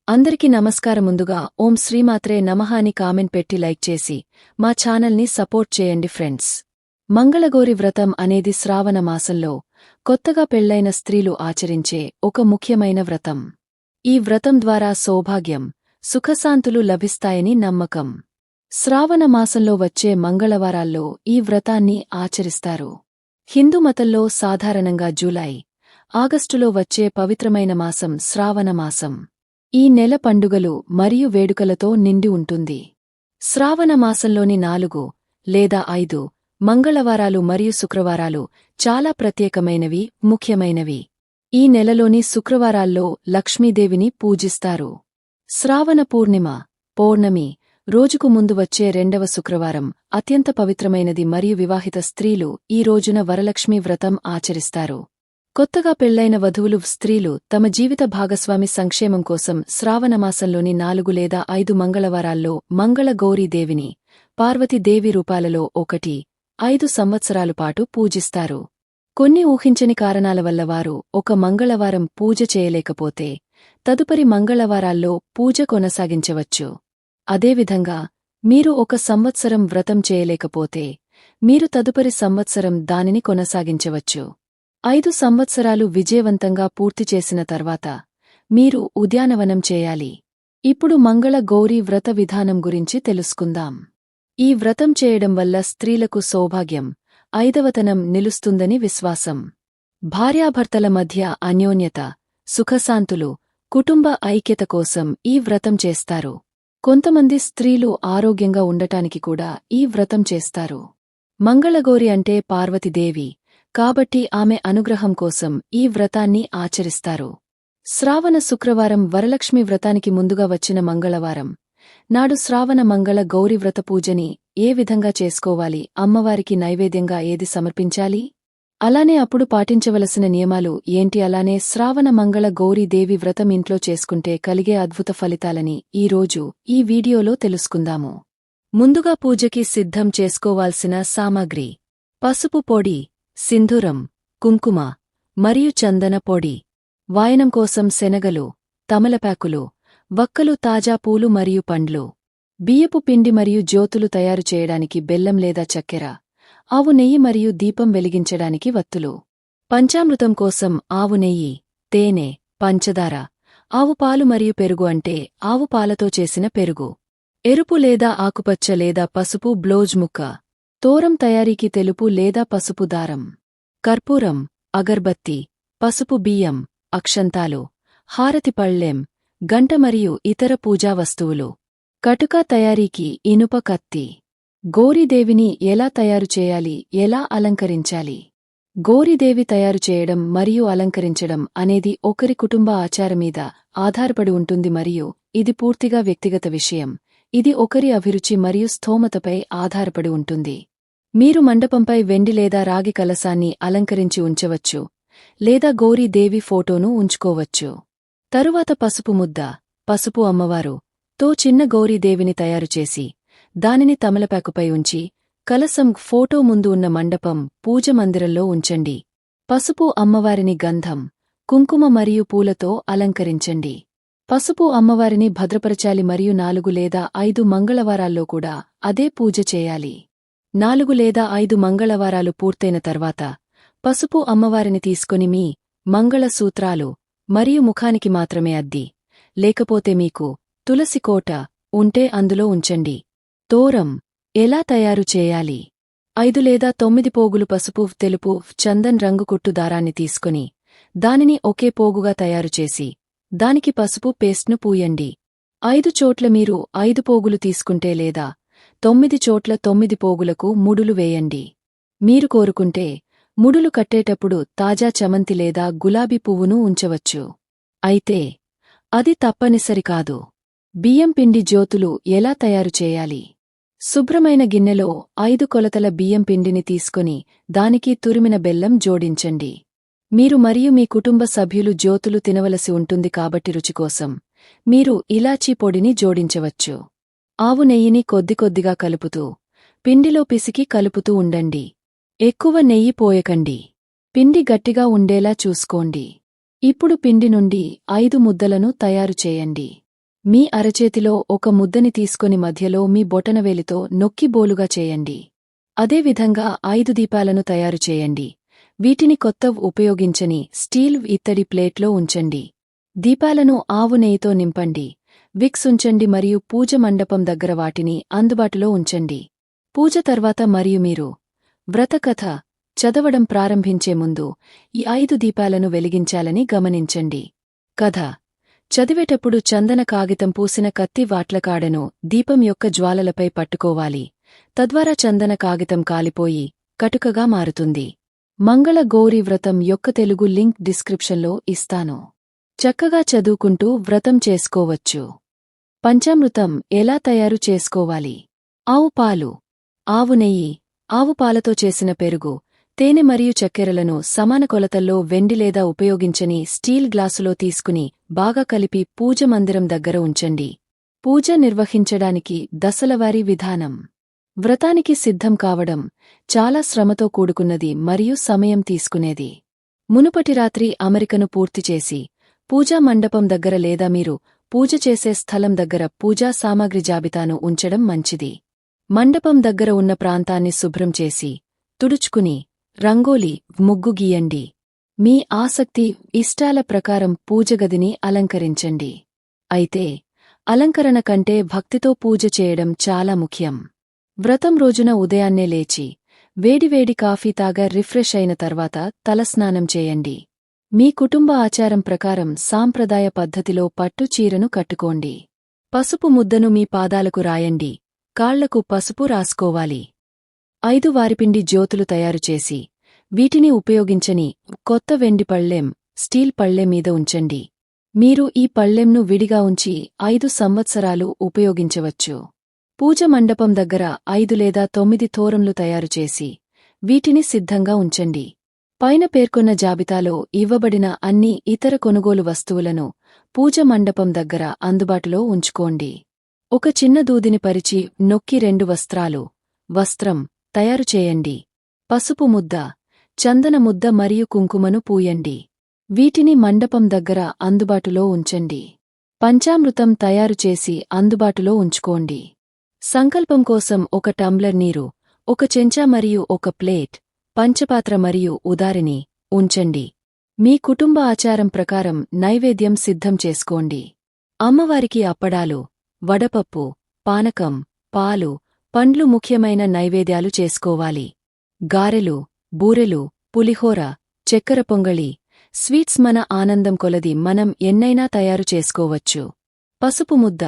అందరికీ నమస్కారం. ముందుగా ఓం శ్రీమాత్రే నమః అని కామెంట్ పెట్టి లైక్ చేసి మా ఛానల్ని సపోర్ట్ చేయండి ఫ్రెండ్స్. మంగళగౌరి వ్రతం అనేది శ్రావణ మాసంలో కొత్తగా పెళ్లైన స్త్రీలు ఆచరించే ఒక ముఖ్యమైన వ్రతం. ఈ వ్రతం ద్వారా సౌభాగ్యం, సుఖశాంతులు లభిస్తాయని నమ్మకం. శ్రావణ మాసంలో వచ్చే మంగళవారాల్లో ఈ వ్రతాన్ని ఆచరిస్తారు. హిందూ మతంలో సాధారణంగా జూలై, ఆగస్టులో వచ్చే పవిత్రమైన మాసం శ్రావణ మాసం. ఈ నెల పండుగలు మరియు వేడుకలతో నిండి ఉంటుంది. శ్రావణ మాసంలోని 4 లేదా 5 మంగళవారాలు మరియు శుక్రవారాలు చాలా ప్రత్యేకమైనవి, ముఖ్యమైనవి. ఈ నెలలోని శుక్రవారాల్లో లక్ష్మీదేవిని పూజిస్తారు. శ్రావణ పూర్ణిమ, పౌర్ణమి రోజుకు ముందు వచ్చే 2వ శుక్రవారం అత్యంత పవిత్రమైనది మరియు వివాహిత స్త్రీలు ఈ రోజున వరలక్ష్మీ వ్రతం ఆచరిస్తారు. కొత్తగా పెళ్లైన వధువులు స్త్రీలు తమ జీవిత భాగస్వామి సంక్షేమం కోసం శ్రావణమాసంలోని 4 లేదా 5 మంగళవారాల్లో మంగళ గౌరీదేవిని పార్వతీదేవి రూపాలలో 1-5 సంవత్సరాల పాటు పూజిస్తారు. కొన్ని ఊహించని కారణాల వల్ల వారు ఒక మంగళవారం పూజ చేయలేకపోతే తదుపరి మంగళవారాల్లో పూజ కొనసాగించవచ్చు. అదేవిధంగా మీరు ఒక సంవత్సరం వ్రతం చేయలేకపోతే మీరు తదుపరి సంవత్సరం దానిని కొనసాగించవచ్చు. 5 సంవత్సరాలు విజయవంతంగా పూర్తి చేసిన తర్వాత మీరు ఉద్యానవనం చేయాలి. ఇప్పుడు మంగళ గౌరీ వ్రత విధానం గురించి తెలుసుకుందాం. ఈ వ్రతం చేయడం వల్ల స్త్రీలకు సౌభాగ్యం, ఐదవతనం నిలుస్తుందని విశ్వాసం. భార్యాభర్తల మధ్య అన్యోన్యత, సుఖశాంతులు, కుటుంబ ఐక్యత కోసం ఈ వ్రతం చేస్తారు. కొంతమంది స్త్రీలు ఆరోగ్యంగా ఉండటానికి కూడా ఈ వ్రతం చేస్తారు. మంగళగౌరి అంటే పార్వతీదేవి కాబట్టి ఆమె అనుగ్రహం కోసం ఈ వ్రతాన్ని ఆచరిస్తారు. శ్రావణ శుక్రవారం వరలక్ష్మి వ్రతానికి ముందుగా వచ్చిన మంగళవారం నాడు శ్రావణ మంగళ గౌరీ వ్రత పూజని ఏ విధంగా చేసుకోవాలి, అమ్మవారికి నైవేద్యంగా ఏది సమర్పించాలి, అలానే అప్పుడు పాటించవలసిన నియమాలు ఏంటి, అలానే శ్రావణ మంగళ గౌరీదేవి వ్రతం ఇంట్లో చేసుకుంటే కలిగే అద్భుత ఫలితాలని ఈరోజు ఈ వీడియోలో తెలుసుకుందాము. ముందుగా పూజకి సిద్ధం చేసుకోవాల్సిన సామాగ్రి: పసుపు పొడి, సింధూరం, కుంకుమ మరియు చందన పొడి. వాయనం కోసం శనగలు, తమలపాకులు, వక్కలు, తాజా పూలు మరియు పండ్లు. బియ్యపు పిండి మరియు జ్యోతులు తయారు చేయడానికి బెల్లం లేదా చక్కెర, ఆవు నెయ్యి మరియు దీపం వెలిగించడానికి వత్తులు. పంచామృతం కోసం ఆవు నెయ్యి, తేనె, పంచదార, ఆవు పాలు మరియు పెరుగు అంటే ఆవు పాలతో చేసిన పెరుగు. ఎరుపు లేదా ఆకుపచ్చ లేదా పసుపు బ్లౌజ్ ముక్క. తోరం తయారీకి తెలుపు లేదా పసుపు దారం. కర్పూరం, అగర్బత్తి, పసుపు బియ్యం, అక్షంతాలు, హారతి పళ్ళెం, గంట మరియు ఇతర పూజా వస్తువులు. కటుక తయారీకి ఇనుప కత్తి. గౌరీదేవిని ఎలా తయారు చేయాలి, ఎలా అలంకరించాలి? గౌరీదేవి తయారు చేయడం మరియు అలంకరించడం అనేది ఒకరి కుటుంబ ఆచారమీద ఆధారపడి ఉంటుంది మరియు ఇది పూర్తిగా వ్యక్తిగత విషయం. ఇది ఒకరి అభిరుచి మరియు స్థోమతపై ఆధారపడి ఉంటుంది. మీరు మండపంపై వెండి లేదా రాగి కలశాన్ని అలంకరించి ఉంచవచ్చు లేదా గౌరీదేవి ఫోటోను ఉంచుకోవచ్చు. తరువాత పసుపు ముద్ద, పసుపు అమ్మవారు తో చిన్న గౌరీదేవిని తయారుచేసి దానిని తమలపాకుపై ఉంచి కలశం ఫోటో ముందు ఉన్న మండపం పూజ మందిరంలో ఉంచండి. పసుపు అమ్మవారిని గంధం, కుంకుమ మరియు పూలతో అలంకరించండి. పసుపు అమ్మవారిని భద్రపరచాలి మరియు 4 లేదా 5 మంగళవారాల్లో కూడా అదే పూజ చేయాలి. 4 లేదా 5 మంగళవారాలు పూర్తయిన తర్వాత పసుపు అమ్మవారిని తీసుకొని మీ మంగళ సూత్రాలు మరియు ముఖానికి మాత్రమే అద్ది, లేకపోతే మీకు తులసి కోట ఉంటే అందులో ఉంచండి. తోరం ఎలా తయారు చేయాలి? 5 లేదా 9 పోగులు పసుపు, తెలుపు, చందన్ రంగు కుట్టు దారాన్ని తీసుకొని దానిని ఒకే పోగుగా తయారుచేసి దానికి పసుపు పేస్ట్ను పూయండి. 5 చోట్ల మీరు 5 పోగులు తీసుకుంటే లేదా 9 చోట్ల 9 పోగులకు ముడులు వేయండి. మీరు కోరుకుంటే ముడులు కట్టేటప్పుడు తాజా చమంతి లేదా గులాబీ పువ్వును ఉంచవచ్చు. అయితే అది తప్పనిసరి కాదు. బియ్యం పిండి జ్యోతులు ఎలా తయారు చేయాలి? శుభ్రమైన గిన్నెలో 5 కొలతల బియ్యం పిండిని తీసుకొని దానికి తురిమిన బెల్లం జోడించండి. మీరు మరియు మీ కుటుంబ సభ్యులు జ్యోతులు తినవలసి ఉంటుంది కాబట్టి రుచి కోసం మీరు ఇలాచీ పొడిని జోడించవచ్చు. ఆవు నెయ్యిని కొద్దిగా కలుపుతూ పిండిలో పిసికి కలుపుతూ ఉండండి. ఎక్కువ నెయ్యి పోయకండి. పిండి గట్టిగా ఉండేలా చూసుకోండి. ఇప్పుడు పిండి నుండి 5 ముద్దలను తయారు చేయండి. మీ అరచేతిలో ఒక ముద్దని తీసుకొని మధ్యలో మీ బొటనవేలితో నొక్కి బోలుగా చేయండి. అదేవిధంగా 5 దీపాలను తయారు చేయండి. వీటిని కొత్తవి ఉపయోగించని స్టీల్ ఇత్తడి ప్లేట్లో ఉంచండి. దీపాలను ఆవు నెయ్యితో నింపండి. విక్స్ ఉంచండి మరియు పూజ మండపం దగ్గర వాటిని అందుబాటులో ఉంచండి. పూజ తర్వాత మరియు మీరు వ్రతకథ చదవడం ప్రారంభించే ముందు ఈ 5 దీపాలను వెలిగించాలని గమనించండి. కథ చదివేటప్పుడు చందన కాగితం పూసిన కత్తి వాట్లకాడను దీపం యొక్క జ్వాలలపై పట్టుకోవాలి. తద్వారా చందన కాగితం కాలిపోయి కటుకగా మారుతుంది. మంగళ గౌరీ వ్రతం యొక్క తెలుగు లింక్ డిస్క్రిప్షన్లో ఇస్తాను. చక్కగా చదువుకుంటూ వ్రతం చేసుకోవచ్చు. పంచామృతం ఎలా తయారు చేసుకోవాలి? ఆవు పాలు, ఆవు నెయ్యి, ఆవు పాలతో చేసిన పెరుగు, తేనె మరియు చక్కెరలను సమాన కొలతల్లో వెండి లేదా ఉపయోగించని స్టీల్ గ్లాసులో తీసుకుని బాగా కలిపి పూజ మందిరం దగ్గర ఉంచండి. పూజ నిర్వహించడానికి దశలవారీ విధానం. వ్రతానికి సిద్ధం కావడం చాలా శ్రమతో కూడుకున్నది మరియు సమయం తీసుకునేది. మునుపటి రాత్రి అమరికను పూర్తిచేసి పూజా మండపం దగ్గర లేదా మీరు పూజ చేసే స్థలం దగ్గర పూజా సామాగ్రి జాబితాను ఉంచడం మంచిది. మండపం దగ్గర ఉన్న ప్రాంతాన్ని శుభ్రం చేసి తుడుచుకుని రంగోలి ముగ్గు గీయండి. మీ ఆసక్తి ఇష్టాల ప్రకారం పూజగదిని అలంకరించండి. అయితే అలంకరణ కంటే భక్తితో పూజ చేయడం చాలా ముఖ్యం. వ్రతం రోజున ఉదయాన్నే లేచి వేడివేడి కాఫీ తాగా రిఫ్రెష్ అయిన తర్వాత తలస్నానం చేయండి. మీ కుటుంబ ఆచారం ప్రకారం సాంప్రదాయ పద్ధతిలో పట్టు చీరను కట్టుకోండి. పసుపు ముద్దను మీ పాదాలకు రాయండి. కాళ్లకు పసుపు రాసుకోవాలి. 5 వారిపిండి జ్యోతులు తయారుచేసి వీటిని ఉపయోగించని కొత్త వెండి పళ్ళెం, స్టీల్ పళ్ళెం మీద ఉంచండి. మీరు ఈ పళ్ళెంను విడిగా ఉంచి 5 సంవత్సరాలు ఉపయోగించవచ్చు. పూజ మండపం దగ్గర 5 లేదా 9 తోరంలు తయారుచేసి వీటిని సిద్ధంగా ఉంచండి. పైన పేర్కొన్న జాబితాలో ఇవ్వబడిన అన్ని ఇతర కొనుగోలు వస్తువులను పూజ మండపం దగ్గర అందుబాటులో ఉంచుకోండి. ఒక చిన్న దూదిని పరిచి నొక్కి 2 వస్త్రం తయారు చేయండి. పసుపు ముద్ద, చందన ముద్ద మరియు కుంకుమను పూయండి. వీటిని మండపం దగ్గర అందుబాటులో ఉంచండి. పంచామృతం తయారుచేసి అందుబాటులో ఉంచుకోండి. సంకల్పం కోసం ఒక టంబ్లర్ నీరు, ఒక చెంచా మరియు ఒక ప్లేట్, పంచపాత్ర మరియు ఉదారిని ఉంచండి. మీ కుటుంబ ఆచారం ప్రకారం నైవేద్యం సిద్ధం చేసుకోండి. అమ్మవారికి అప్పడాలు, వడపప్పు, పానకం, పాలు, పండ్లు ముఖ్యమైన నైవేద్యాలు చేసుకోవాలి. గారెలు, బూరెలు, పులిహోర, చక్కెర పొంగళి, స్వీట్స్ మన ఆనందం కొలది మనం ఎన్నైనా తయారు చేసుకోవచ్చు. పసుపు ముద్ద,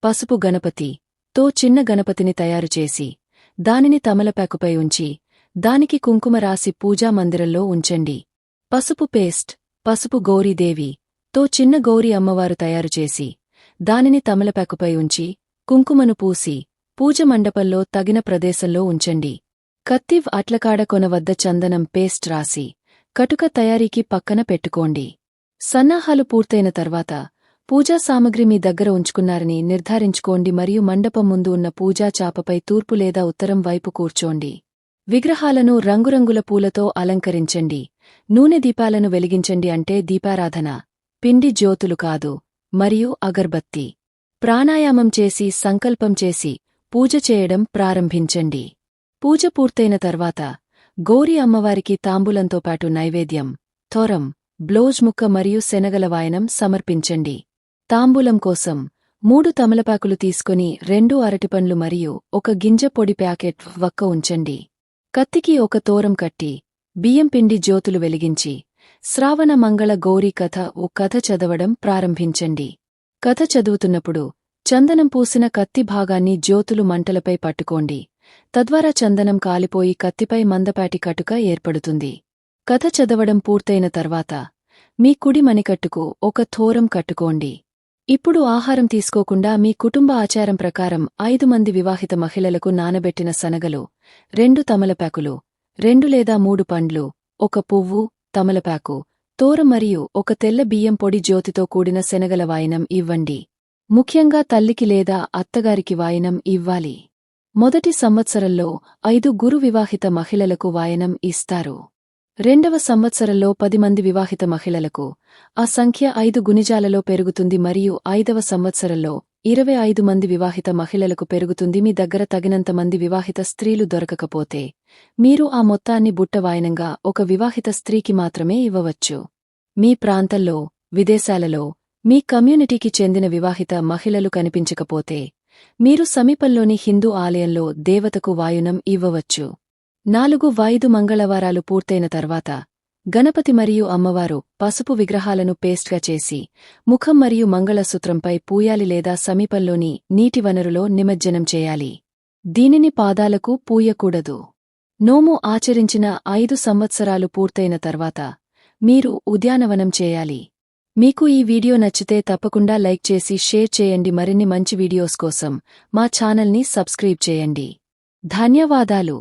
పసుపు గణపతి తో చిన్న గణపతిని తయారుచేసి దానిని తమలపాకుపై ఉంచి దానికి కుంకుమ రాసి పూజా మందిరంలో ఉంచండి. పసుపు పేస్ట్, పసుపు గౌరీదేవి తో చిన్న గౌరీ అమ్మవారు తయారుచేసి దానిని తమలపాకుపై ఉంచి కుంకుమను పూసి పూజ మండపంలో తగిన ప్రదేశంలో ఉంచండి. కత్తివ్ అట్లకాడ కొన వద్ద చందనం పేస్ట్ రాసి కటుక తయారీకి పక్కన పెట్టుకోండి. సన్నాహాలు పూర్తయిన తర్వాత పూజా సామగ్రి మీ దగ్గర ఉంచుకున్నారని నిర్ధారించుకోండి మరియు మండపం ముందు ఉన్న పూజా చాపపై తూర్పు లేదా ఉత్తరం వైపు కూర్చోండి. విగ్రహాలను రంగురంగుల పూలతో అలంకరించండి. నూనె దీపాలను వెలిగించండి, అంటే దీపారాధన, పిండి జ్యోతులు కాదు, మరియు అగర్బత్తి. ప్రాణాయామం చేసి సంకల్పం చేసి పూజ చేయడం ప్రారంభించండి. పూజ పూర్తయిన తర్వాత గౌరీ అమ్మవారికి తాంబూలంతో పాటు నైవేద్యం, తోరం, బ్లౌజ్ ముక్క మరియు శనగల వాయనం సమర్పించండి. తాంబూలం కోసం 3 తమలపాకులు తీసుకుని 2 అరటిపండ్లు మరియు 1 గింజ పొడి ప్యాకెట్ వక్క ఉంచండి. కత్తికి 1 తోరం కట్టి బియ్యం పిండి జ్యోతులు వెలిగించి శ్రావణ మంగళ గౌరీ కథ కథ చదవడం ప్రారంభించండి. కథ చదువుతున్నప్పుడు చందనం పూసిన కత్తి భాగాన్ని జ్యోతులు మంటలపై పట్టుకోండి. తద్వారా చందనం కాలిపోయి కత్తిపై మందపాటి కటుక ఏర్పడుతుంది. కథ చదవడం పూర్తయిన తర్వాత మీ కుడి మణికట్టుకు 1 తోరం కట్టుకోండి. ఇప్పుడు ఆహారం తీసుకోకుండా మీ కుటుంబ ఆచారం ప్రకారం 5 మంది వివాహిత మహిళలకు నానబెట్టిన శనగలు, 2 తమలపాకులు, 2 లేదా 3 పండ్లు, 1 పువ్వు, తమలపాకు, తోరం మరియు 1 తెల్ల బియ్యం పొడి జ్యోతితో కూడిన శనగల వాయనం ఇవ్వండి. ముఖ్యంగా తల్లికి లేదా అత్తగారికి వాయనం ఇవ్వాలి. మొదటి సంవత్సరంలో 5 గురు వివాహిత మహిళలకు వాయనం ఇస్తారు. రెండవ సంవత్సరంలో 10 మంది వివాహిత మహిళలకు ఆ సంఖ్య 5 గుణిజాలలో పెరుగుతుంది మరియు 5వ సంవత్సరంలో 25 మంది వివాహిత మహిళలకు పెరుగుతుంది. మీ దగ్గర తగినంత మంది వివాహిత స్త్రీలు దొరకకపోతే మీరు ఆ మొత్తాన్ని బుట్ట వాయనంగా ఒక వివాహిత స్త్రీకి మాత్రమే ఇవ్వవచ్చు. మీ ప్రాంతంలో, విదేశాలలో మీ కమ్యూనిటీకి చెందిన వివాహిత మహిళలు కనిపించకపోతే మీరు సమీపంలోని హిందూ ఆలయంలో దేవతకు వాయునం ఇవ్వవచ్చు. 4 మంగళవారాలు పూర్తయిన తర్వాత గణపతి మరియు అమ్మవారు పసుపు విగ్రహాలను పేస్ట్గా చేసి ముఖం మరియు మంగళసూత్రంపై పూయాలి లేదా సమీపంలోని నీటి వనరులో నిమజ్జనం చేయాలి. దీనిని పాదాలకు పూయకూడదు. నోము ఆచరించిన 5 సంవత్సరాలు పూర్తయిన తర్వాత మీరు ఉద్యానవనం చేయాలి. మీకు ఈ వీడియో నచ్చితే తప్పకుండా లైక్ చేసి షేర్ చేయండి. మరిన్ని మంచి వీడియోస్ కోసం మా ఛానల్ని సబ్స్క్రైబ్ చేయండి. ధన్యవాదాలు.